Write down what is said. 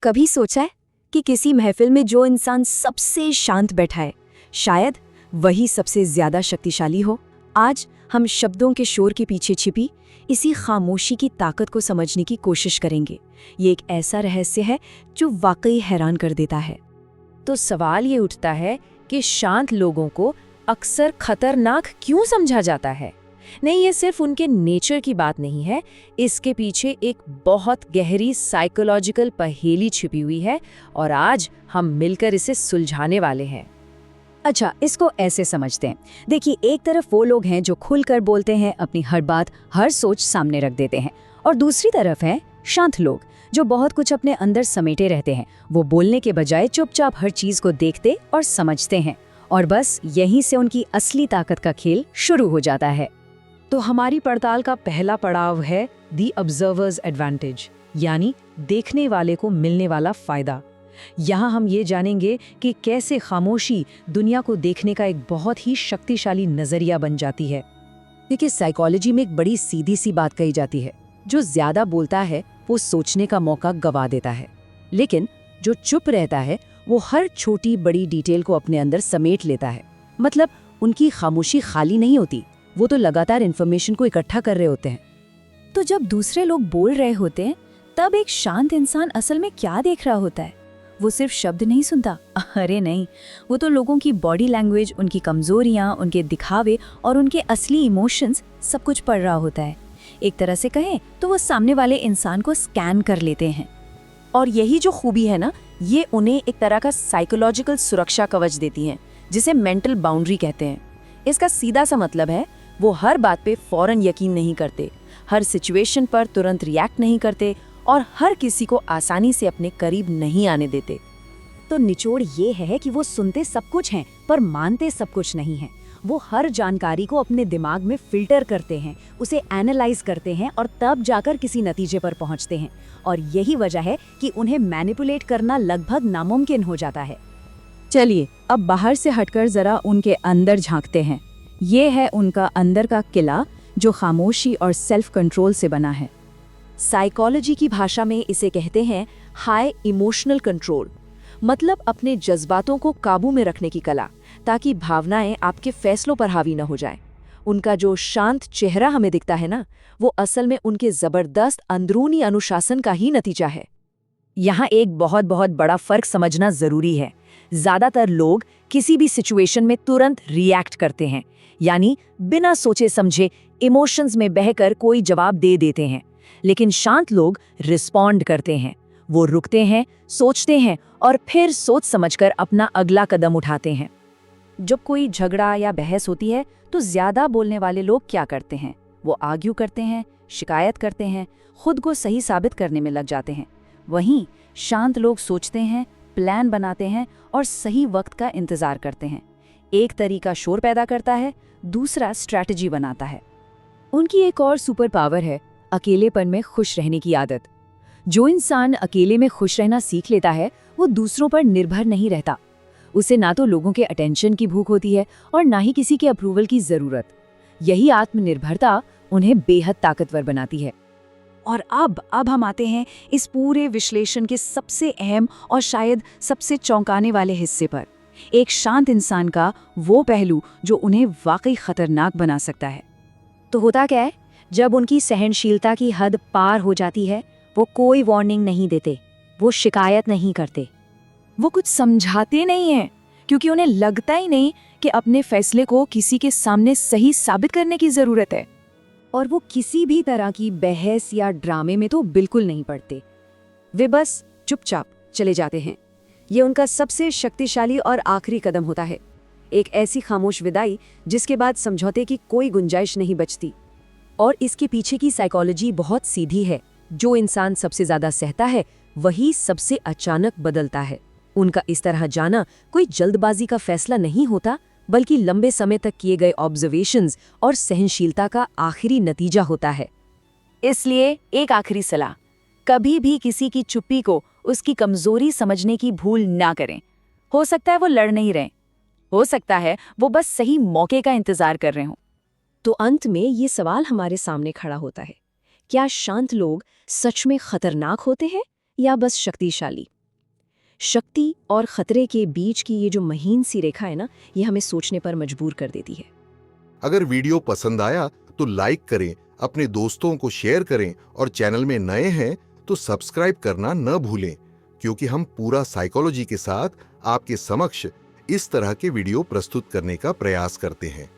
कभी सोचा है कि किसी महफिल में जो इंसान सबसे शांत बैठा है, शायद वही सबसे ज्यादा शक्तिशाली हो? आज हम शब्दों के शोर के पीछे छिपी इसी खामोशी की ताकत को समझने की कोशिश करेंगे। ये एक ऐसा रहस्य है जो वाकई हैरान कर देता है। तो सवाल ये उठता है कि शांत लोगों को अक्सर खतरनाक क्यों समझा जाता है? नहीं, ये सिर्फ उनके नेचर की बात नहीं है, इसके पीछे एक बहुत गहरी साइकोलॉजिकल पहेली छिपी हुई है और आज हम मिलकर इसे सुलझाने वाले हैं। अच्छा, इसको ऐसे समझते हैं। देखिए, एक तरफ वो लोग हैं जो खुलकर बोलते हैं, अपनी हर बात, हर सोच सामने रख देते हैं, और दूसरी तरफ है शांत लोग जो बहुत कुछ अपने अंदर समेटे रहते हैं। वो बोलने के बजाय चुपचाप हर चीज को देखते और समझते हैं, और बस यहीं से उनकी असली ताकत का खेल शुरू हो जाता है। तो हमारी पड़ताल का पहला पड़ाव है दी ऑब्जर्वर्स एडवांटेज, यानी देखने वाले को मिलने वाला फायदा। यहाँ हम ये जानेंगे कि कैसे खामोशी दुनिया को देखने का एक बहुत ही शक्तिशाली नजरिया बन जाती है। देखिए, साइकोलॉजी में एक बड़ी सीधी सी बात कही जाती है, जो ज्यादा बोलता है वो सोचने का मौका गवा देता है, लेकिन जो चुप रहता है वो हर छोटी बड़ी डिटेल को अपने अंदर समेट लेता है। मतलब उनकी खामोशी खाली नहीं होती, वो तो लगातार इन्फॉर्मेशन को इकट्ठा कर रहे होते हैं। तो जब दूसरे लोग बोल रहे होते हैं, तब एक शांत इंसान असल में क्या देख रहा होता है? वो सिर्फ शब्द नहीं सुनता, अरे नहीं, वो तो लोगों की बॉडी लैंग्वेज, उनकी कमजोरियां, उनके दिखावे और उनके असली इमोशंस सब कुछ पढ़ रहा होता है। एक तरह से कहें तो वो सामने वाले इंसान को स्कैन कर लेते हैं। और यही जो खूबी है ना, ये उन्हें एक तरह का साइकोलॉजिकल सुरक्षा कवच देती है, जिसे मेंटल बाउंड्री कहते हैं। इसका सीधा सा मतलब है, वो हर बात पे फौरन यकीन नहीं करते, हर सिचुएशन पर तुरंत रिएक्ट नहीं करते और हर किसी को आसानी से अपने करीब नहीं आने देते। तो निचोड़ ये है कि वो सुनते सब कुछ हैं पर मानते सब कुछ नहीं हैं। वो हर जानकारी को अपने दिमाग में फिल्टर करते हैं, उसे एनालाइज करते हैं और तब जाकर किसी नतीजे पर पहुंचते हैं। और यही वजह है कि उन्हें मैनिपुलेट करना लगभग नामुमकिन हो जाता है। चलिए, अब बाहर से हटकर जरा उनके अंदर झांकते हैं। ये है उनका अंदर का किला, जो खामोशी और सेल्फ कंट्रोल से बना है। साइकोलॉजी की भाषा में इसे कहते हैं हाई इमोशनल कंट्रोल, मतलब अपने जज्बातों को काबू में रखने की कला, ताकि भावनाएं आपके फैसलों पर हावी न हो जाएं। उनका जो शांत चेहरा हमें दिखता है ना, वो असल में उनके जबरदस्त अंदरूनी अनुशासन का ही नतीजा है। यहाँ एक बहुत बहुत बड़ा फर्क समझना जरूरी है। ज्यादातर लोग किसी भी सिचुएशन में तुरंत रिएक्ट करते हैं, यानी बिना सोचे समझे इमोशंस में बहकर कोई जवाब दे देते हैं। लेकिन शांत लोग रिस्पॉन्ड करते हैं, वो रुकते हैं, सोचते हैं और फिर सोच समझकर अपना अगला कदम उठाते हैं। जब कोई झगड़ा या बहस होती है तो ज्यादा बोलने वाले लोग क्या करते हैं? वो आर्ग्यू करते हैं, शिकायत करते हैं, खुद को सही साबित करने में लग जाते हैं। वहीं शांत लोग सोचते हैं, प्लान बनाते हैं और सही वक्त का इंतजार करते हैं। एक तरीका शोर पैदा करता है, दूसरा स्ट्रैटेजी बनाता है। उनकी एक और सुपर पावर है अकेलेपन में खुश रहने की आदत। जो इंसान अकेले में खुश रहना सीख लेता है, वो दूसरों पर निर्भर नहीं रहता। उसे ना तो लोगों के अटेंशन की भूख होती है और ना ही किसी के अप्रूवल की जरूरत। यही आत्मनिर्भरता उन्हें बेहद ताकतवर बनाती है। और अब हम आते हैं इस पूरे विश्लेषण के सबसे अहम और शायद सबसे चौंकाने वाले हिस्से पर, एक शांत इंसान का वो पहलू जो उन्हें वाकई खतरनाक बना सकता है। तो होता क्या है, जब उनकी सहनशीलता की हद पार हो जाती है, वो कोई वार्निंग नहीं देते, वो शिकायत नहीं करते, वो कुछ समझाते नहीं हैं, क्योंकि उन्हें लगता ही नहीं कि अपने फैसले को किसी के सामने सही साबित करने की जरूरत है। और वो किसी भी तरह की बहस या ड्रामे में तो बिल्कुल नहीं पड़ते। वे बस चुपचाप चले जाते हैं। ये उनका सबसे शक्तिशाली और आखिरी कदम होता है, एक ऐसी खामोश विदाई जिसके बाद समझौते की कोई गुंजाइश नहीं बचती। और इसके पीछे की साइकोलॉजी बहुत सीधी है। जो इंसान सबसे ज्यादा सहता है, वही सबसे अचानक बदलता है। उनका इस तरह जाना कोई जल्दबाजी का फैसला नहीं होता, बल्कि लंबे समय तक किए गए ऑब्जर्वेशंस और सहनशीलता का आखिरी नतीजा होता है। इसलिए एक आखिरी सलाह, कभी भी किसी की चुप्पी को उसकी कमजोरी समझने की भूल ना करें। हो सकता है वो लड़ नहीं रहे, हो सकता है वो बस सही मौके का इंतजार कर रहे हों। तो अंत में ये सवाल हमारे सामने खड़ा होता है, क्या शांत लोग सच में खतरनाक होते हैं या बस शक्तिशाली? शक्ति और खतरे के बीच की ये जो महीन सी रेखा है ना, ये हमें सोचने पर मजबूर कर देती है। अगर वीडियो पसंद आया तो लाइक करें, अपने दोस्तों को शेयर करें और चैनल में नए हैं तो सब्सक्राइब करना न भूलें, क्योंकि हम पूरा साइकोलॉजी के साथ आपके समक्ष इस तरह के वीडियो प्रस्तुत करने का प्रयास करते हैं।